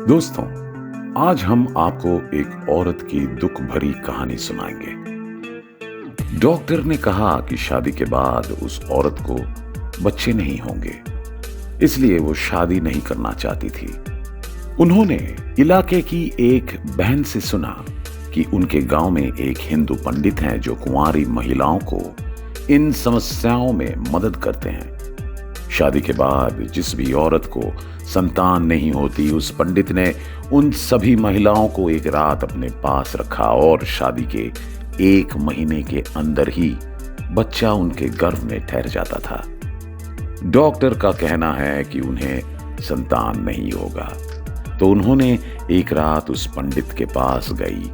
दोस्तों, आज हम आपको एक औरत की दुख भरी कहानी सुनाएंगे। डॉक्टर ने कहा कि शादी के बाद उस औरत को बच्चे नहीं होंगे, इसलिए वो शादी नहीं करना चाहती थी। उन्होंने इलाके की एक बहन से सुना कि उनके गांव में एक हिंदू पंडित हैं जो कुंवारी महिलाओं को इन समस्याओं में मदद करते हैं। शादी के बाद जिस भी औरत को संतान नहीं होती, उस पंडित ने उन सभी महिलाओं को एक रात अपने पास रखा और शादी के 1 महीने के अंदर ही बच्चा उनके गर्भ में ठहर जाता था। डॉक्टर का कहना है कि उन्हें संतान नहीं होगा, तो उन्होंने एक रात उस पंडित के पास गई।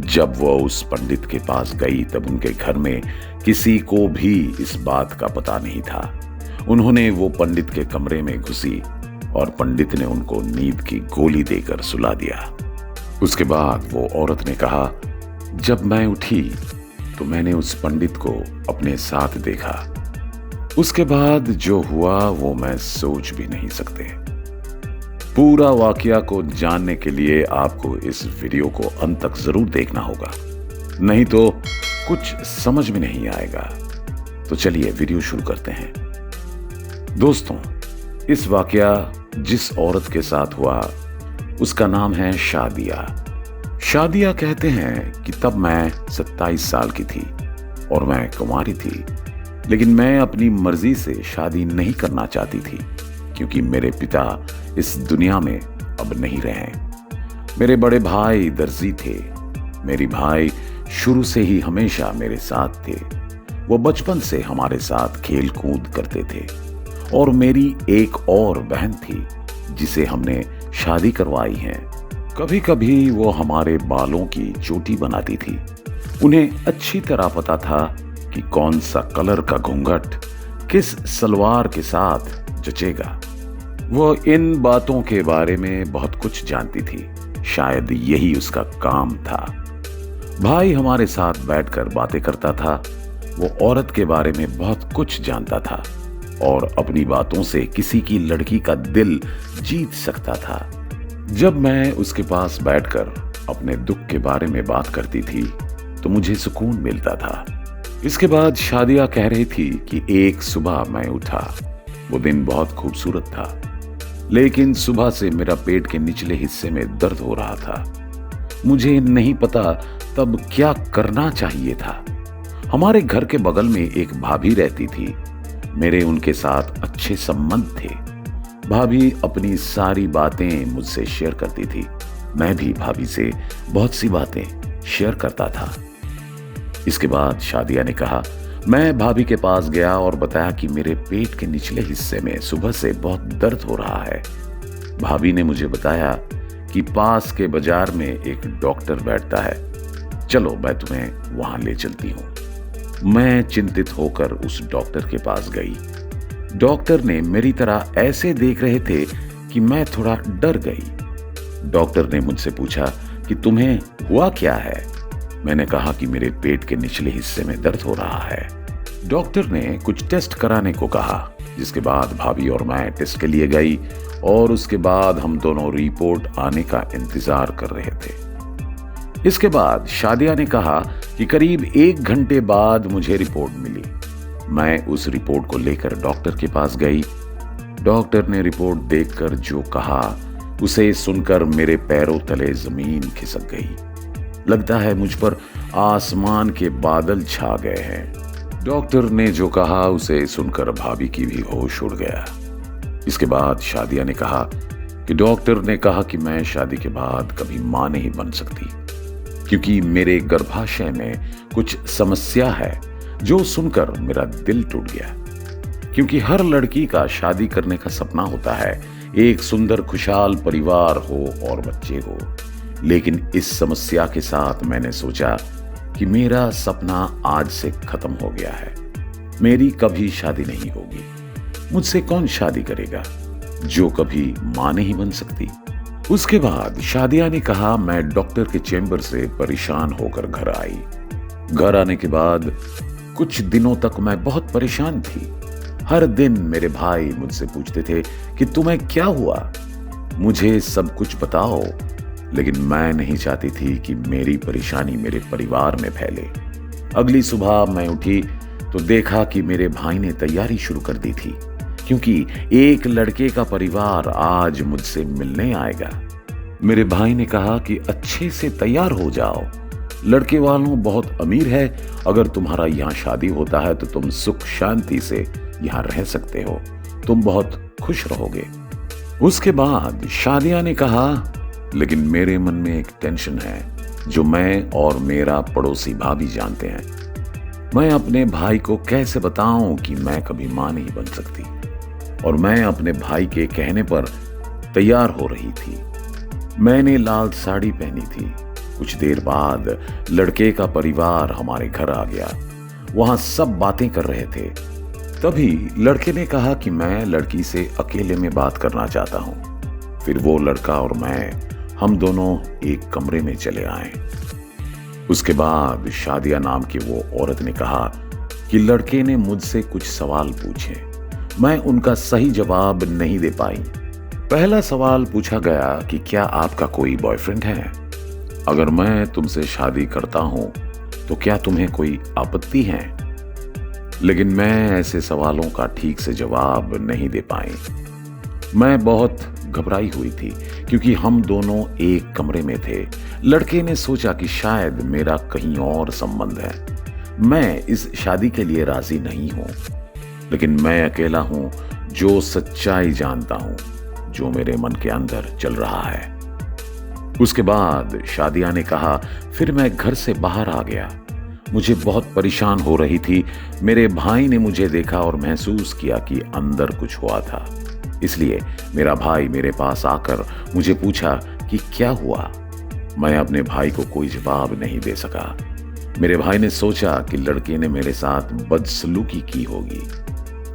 जब वो उस पंडित के पास गई तब उनके घर में किसी को भी इस बात का पता नहीं था। उन्होंने वो पंडित के कमरे में घुसी और पंडित ने उनको नींद की गोली देकर सुला दिया। उसके बाद वो औरत ने कहा, जब मैं उठी तो मैंने उस पंडित को अपने साथ देखा। उसके बाद जो हुआ वो मैं सोच भी नहीं सकते। पूरा वाकया को जानने के लिए आपको इस वीडियो को अंत तक जरूर देखना होगा, नहीं तो कुछ समझ में नहीं आएगा। तो चलिए वीडियो शुरू करते हैं। दोस्तों, इस वाकया जिस औरत के साथ हुआ उसका नाम है शादिया। शादिया कहते हैं कि तब मैं 27 साल की थी और मैं कुंवारी थी, लेकिन मैं अपनी मर्जी से शादी नहीं करना चाहती थी क्योंकि मेरे पिता इस दुनिया में अब नहीं रहे। मेरे बड़े भाई दर्जी थे। मेरे भाई शुरू से ही हमेशा मेरे साथ थे। वो बचपन से हमारे साथ खेल कूद करते थे। और मेरी एक और बहन थी जिसे हमने शादी करवाई है। कभी कभी वो हमारे बालों की चोटी बनाती थी। उन्हें अच्छी तरह पता था कि कौन सा कलर का घूंघट किस सलवार के साथ जचेगा। वो इन बातों के बारे में बहुत कुछ जानती थी। शायद यही उसका काम था। भाई हमारे साथ बैठकर बातें करता था। वो औरत के बारे में बहुत कुछ जानता था और अपनी बातों से किसी की लड़की का दिल जीत सकता था। जब मैं उसके पास बैठकर अपने दुख के बारे में बात करती थी तो मुझे सुकून मिलता था। इसके बाद शादिया कह रही थी कि एक सुबह मैं उठा। वो दिन बहुत खूबसूरत था, लेकिन सुबह से मेरा पेट के निचले हिस्से में दर्द हो रहा था। मुझे नहीं पता तब क्या करना चाहिए था। हमारे घर के बगल में एक भाभी रहती थी। मेरे उनके साथ अच्छे संबंध थे। भाभी अपनी सारी बातें मुझसे शेयर करती थी। मैं भी भाभी से बहुत सी बातें शेयर करता था। इसके बाद शादिया ने कहा, मैं भाभी के पास गया और बताया कि मेरे पेट के निचले हिस्से में सुबह से बहुत दर्द हो रहा है। भाभी ने मुझे बताया कि पास के बाजार में एक डॉक्टर बैठता है, चलो मैं तुम्हें वहां ले चलती हूं। मैं चिंतित होकर उस डॉक्टर के पास गई। डॉक्टर ने मेरी तरह ऐसे देख रहे थे कि मैं थोड़ा डर गई। डॉक्टर ने मुझसे पूछा कि तुम्हें हुआ क्या है। मैंने कहा कि मेरे पेट के निचले हिस्से में दर्द हो रहा है। डॉक्टर ने कुछ टेस्ट कराने को कहा, जिसके बाद भाभी और मैं टेस्ट के लिए गई और उसके बाद हम दोनों रिपोर्ट आने का इंतजार कर रहे थे। इसके बाद शादिया ने कहा कि करीब 1 घंटे बाद मुझे रिपोर्ट मिली। मैं उस रिपोर्ट को लेकर डॉक्टर के पास गई। डॉक्टर ने रिपोर्ट देखकर जो कहा उसे सुनकर मेरे पैरों तले जमीन खिसक गई। लगता है मुझ पर आसमान के बादल छा गए हैं। डॉक्टर ने जो कहा उसे सुनकर भाभी की भी होश उड़ गया। इसके बाद शादिया ने कहा कि डॉक्टर ने कहा कि मैं शादी के बाद कभी मां नहीं बन सकती क्योंकि मेरे गर्भाशय में कुछ समस्या है। जो सुनकर मेरा दिल टूट गया, क्योंकि हर लड़की का शादी करने का सपना होता है, एक सुंदर खुशहाल परिवार हो और बच्चे हो। लेकिन इस समस्या के साथ मैंने सोचा कि मेरा सपना आज से खत्म हो गया है। मेरी कभी शादी नहीं होगी। मुझसे कौन शादी करेगा जो कभी मां नहीं बन सकती। उसके बाद शादिया ने कहा, मैं डॉक्टर के चेंबर से परेशान होकर घर आई। घर आने के बाद कुछ दिनों तक मैं बहुत परेशान थी। हर दिन मेरे भाई मुझसे पूछते थे कि तुम्हें क्या हुआ, मुझे सब कुछ बताओ। लेकिन मैं नहीं चाहती थी कि मेरी परेशानी मेरे परिवार में फैले। अगली सुबह मैं उठी तो देखा कि मेरे भाई ने तैयारी शुरू कर दी थी, क्योंकि एक लड़के का परिवार आज मुझसे मिलने आएगा। मेरे भाई ने कहा कि अच्छे से तैयार हो जाओ, लड़के वालों बहुत अमीर है, अगर तुम्हारा यहाँ शादी होता है तो तुम सुख शांति से यहाँ रह सकते हो, तुम बहुत खुश रहोगे। उसके बाद शादिया ने कहा, लेकिन मेरे मन में एक टेंशन है जो मैं और मेरा पड़ोसी भाभी जानते हैं। मैं अपने भाई को कैसे बताऊं कि मैं कभी मां नहीं बन सकती, और मैं अपने भाई के कहने पर तैयार हो रही थी। मैंने लाल साड़ी पहनी थी। कुछ देर बाद लड़के का परिवार हमारे घर आ गया। वहां सब बातें कर रहे थे। तभी लड़के ने कहा कि मैं लड़की से अकेले में बात करना चाहता हूं। फिर वो लड़का और मैं, हम दोनों एक कमरे में चले आए। उसके बाद शादिया नाम की वो औरत ने कहा कि लड़के ने मुझसे कुछ सवाल पूछे। मैं उनका सही जवाब नहीं दे पाई। पहला सवाल पूछा गया कि क्या आपका कोई बॉयफ्रेंड है? अगर मैं तुमसे शादी करता हूं तो क्या तुम्हें कोई आपत्ति है? लेकिन मैं ऐसे सवालों का ठीक से जवाब नहीं दे पाई। मैं बहुत घबराई हुई थी क्योंकि हम दोनों एक कमरे में थे। लड़के ने सोचा कि शायद मेरा कहीं और संबंध है। मैं इस शादी के लिए राजी नहीं हूं, लेकिन मैं अकेला हूं जो सच्चाई जानता हूं, जो मेरे मन के अंदर चल रहा है। उसके बाद शादिया ने कहा, फिर मैं घर से बाहर आ गया। मुझे बहुत परेशान हो रही थी। मेरे भाई ने मुझे देखा और महसूस किया कि अंदर कुछ हुआ था। इसलिए मेरा भाई मेरे पास आकर मुझे पूछा कि क्या हुआ। मैं अपने भाई को कोई जवाब नहीं दे सका। मेरे भाई ने सोचा कि लड़के ने मेरे साथ बदसलूकी की होगी।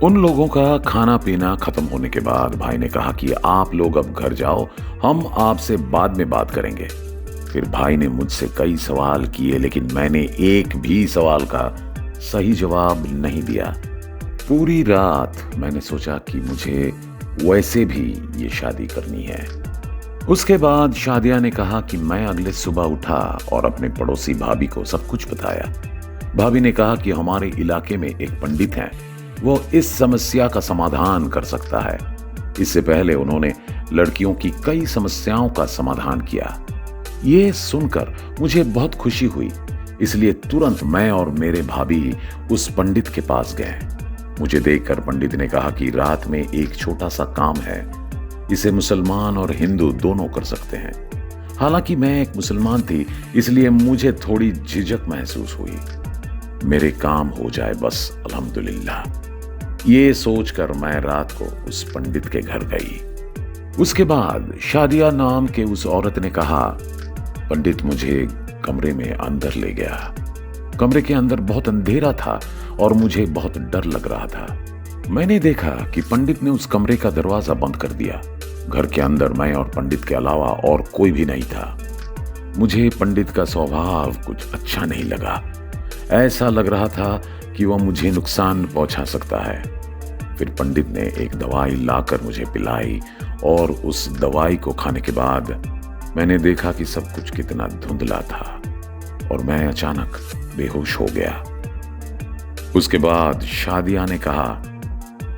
उन लोगों का खाना पीना खत्म होने के बाद भाई ने कहा कि आप लोग अब घर जाओ, हम आपसे बाद में बात करेंगे। फिर भाई ने मुझसे कई सवाल किए, लेकिन मैंने एक भी सवाल का सही जवाब नहीं दिया। पूरी रात मैंने सोचा कि मुझे वैसे भी ये शादी करनी है। उसके बाद शादिया ने कहा कि मैं अगले सुबह उठा और अपने पड़ोसी भाभी को सब कुछ बताया। भाभी ने कहा कि हमारे इलाके में एक पंडित है, वो इस समस्या का समाधान कर सकता है। इससे पहले उन्होंने लड़कियों की कई समस्याओं का समाधान किया। ये सुनकर मुझे बहुत खुशी हुई, इसलिए तुरंत मैं और मेरे भाभी उस पंडित के पास गए। मुझे देखकर पंडित ने कहा कि रात में एक छोटा सा काम है, इसे मुसलमान और हिंदू दोनों कर सकते हैं। हालांकि मैं एक मुसलमान थी, इसलिए मुझे थोड़ी झिझक महसूस हुई। मेरे काम हो जाए बस, अल्हम्दुलिल्लाह। ये सोचकर मैं रात को उस पंडित के घर गई। उसके बाद शादिया नाम के उस औरत ने कहा, पंडित मुझे कमरे में अंदर ले गया। कमरे के अंदर बहुत अंधेरा था और मुझे बहुत डर लग रहा था। मैंने देखा कि पंडित ने उस कमरे का दरवाजा बंद कर दिया। घर के अंदर मैं और पंडित के अलावा और कोई भी नहीं था। मुझे पंडित का स्वभाव कुछ अच्छा नहीं लगा। ऐसा लग रहा था कि वह मुझे नुकसान पहुंचा सकता है। फिर पंडित ने एक दवाई लाकर मुझे पिलाई और उस दवाई को खाने के बाद मैंने देखा कि सब कुछ कितना धुंधला था और मैं अचानक बेहोश हो गया। उसके बाद शादिया ने कहा,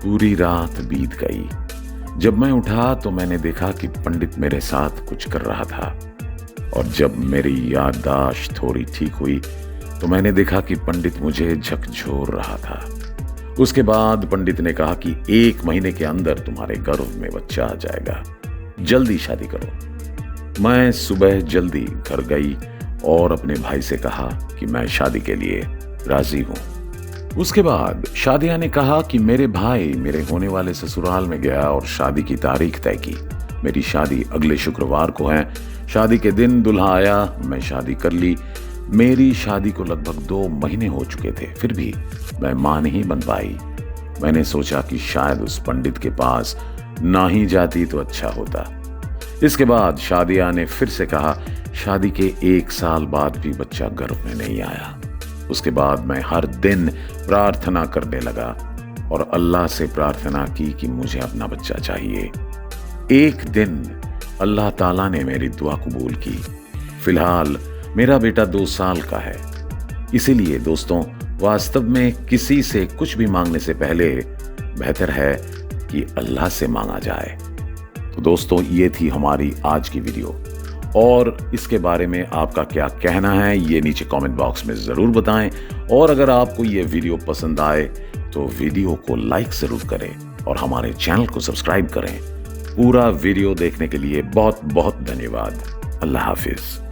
पूरी रात बीत गई। जब मैं उठा तो मैंने देखा कि पंडित मेरे साथ कुछ कर रहा था, और जब मेरी याददाश्त थोड़ी ठीक हुई तो मैंने देखा कि पंडित मुझे झकझोर रहा था। उसके बाद पंडित ने कहा कि 1 महीने के अंदर तुम्हारे गर्भ में बच्चा आ जाएगा, जल्दी शादी करो। मैं सुबह जल्दी घर गई और अपने भाई से कहा कि मैं शादी के लिए राजी हूं। उसके बाद शादिया ने कहा कि मेरे भाई मेरे होने वाले ससुराल में गया और शादी की तारीख तय की। मेरी शादी अगले शुक्रवार को है। शादी के दिन दूल्हा आया, मैं शादी कर ली। मेरी शादी को लगभग 2 महीने हो चुके थे, फिर भी मैं मां नहीं बन पाई। मैंने सोचा कि शायद उस पंडित के पास ना ही जाती तो अच्छा होता। इसके बाद शादिया ने फिर से कहा, शादी के 1 साल बाद भी बच्चा गर्भ में नहीं आया। उसके बाद मैं हर दिन प्रार्थना करने लगा और अल्लाह से प्रार्थना की कि मुझे अपना बच्चा चाहिए। एक दिन अल्लाह ताला ने मेरी दुआ कबूल की। फिलहाल मेरा बेटा 2 साल का है। इसीलिए दोस्तों, वास्तव में किसी से कुछ भी मांगने से पहले बेहतर है कि अल्लाह से मांगा जाए। तो दोस्तों, ये थी हमारी आज की वीडियो और इसके बारे में आपका क्या कहना है ये नीचे कमेंट बॉक्स में ज़रूर बताएं। और अगर आपको ये वीडियो पसंद आए तो वीडियो को लाइक ज़रूर करें और हमारे चैनल को सब्सक्राइब करें। पूरा वीडियो देखने के लिए बहुत बहुत धन्यवाद। अल्लाह हाफिज़।